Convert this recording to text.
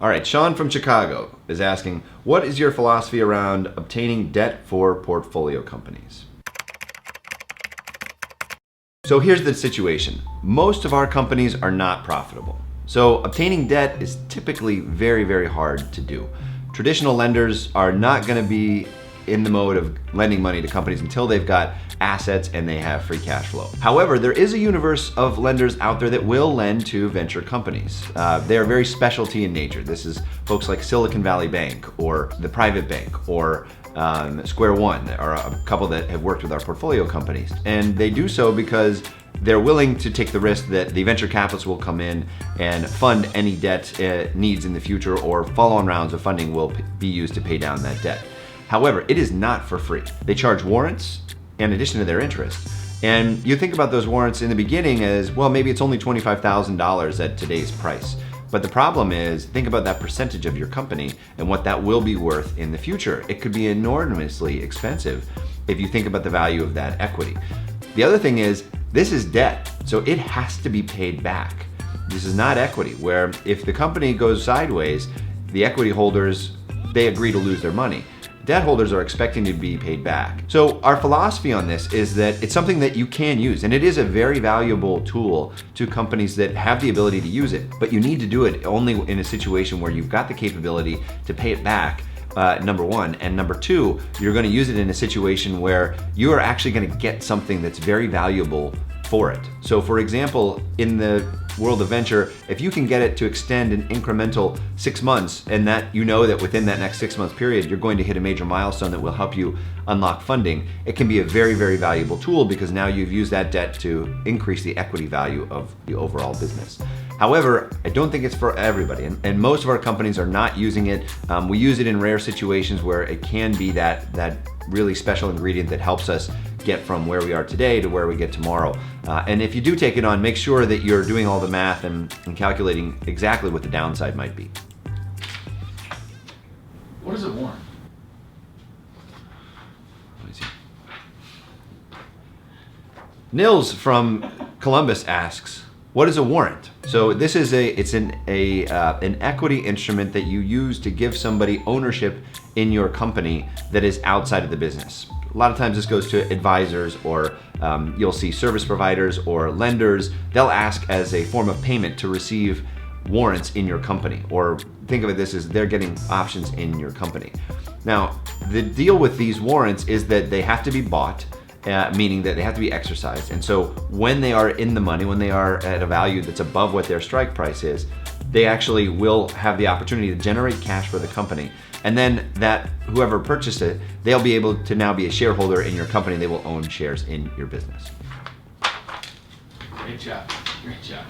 All right, Sean from Chicago is asking, what is your philosophy around obtaining debt for portfolio companies? So here's the situation. Most of our companies are not profitable. So obtaining debt is typically very, very hard to do. Traditional lenders are not going to be in the mode of lending money to companies until they've got assets and they have free cash flow. However, there is a universe of lenders out there that will lend to venture companies. They are very specialty in nature. This is folks like Silicon Valley Bank or the Private Bank or Square One, or a couple that have worked with our portfolio companies. And they do so because they're willing to take the risk that the venture capitalists will come in and fund any debt needs in the future, or follow-on rounds of funding will be used to pay down that debt. However, it is not for free. They charge warrants in addition to their interest. And you think about those warrants in the beginning as, well, maybe it's only $25,000 at today's price. But the problem is, think about that percentage of your company and what that will be worth in the future. It could be enormously expensive if you think about the value of that equity. The other thing is, this is debt, so it has to be paid back. This is not equity, where if the company goes sideways, the equity holders, they agree to lose their money. Debt holders are expecting to be paid back. So our philosophy on this is that it's something that you can use, and it is a very valuable tool to companies that have the ability to use it, but you need to do it only in a situation where you've got the capability to pay it back, number one, and number two, you're going to use it in a situation where you are actually going to get something that's very valuable for it. So for example, in the world of venture, if you can get it to extend an incremental 6 months, and that you know that within that next 6 month period you're going to hit a major milestone that will help you unlock funding, it can be a very, very valuable tool, because now you've used that debt to increase the equity value of the overall business. However, I don't think it's for everybody, and most of our companies are not using it. We use it in rare situations where it can be that really special ingredient that helps us get from where we are today to where we get tomorrow. And if you do take it on, make sure that you're doing all the math and calculating exactly what the downside might be. What is a warrant? Let me see. Nils from Columbus asks, what is a warrant? So this is an equity instrument that you use to give somebody ownership in your company that is outside of the business. A lot of times this goes to advisors, or you'll see service providers or lenders. They'll ask as a form of payment to receive warrants in your company, or think of it this as they're getting options in your company. Now, the deal with these warrants is that they have to be bought, meaning that they have to be exercised. And so when they are in the money, when they are at a value that's above what their strike price is, they actually will have the opportunity to generate cash for the company. And then that whoever purchased it, they'll be able to now be a shareholder in your company. They will own shares in your business. Great job. Great job.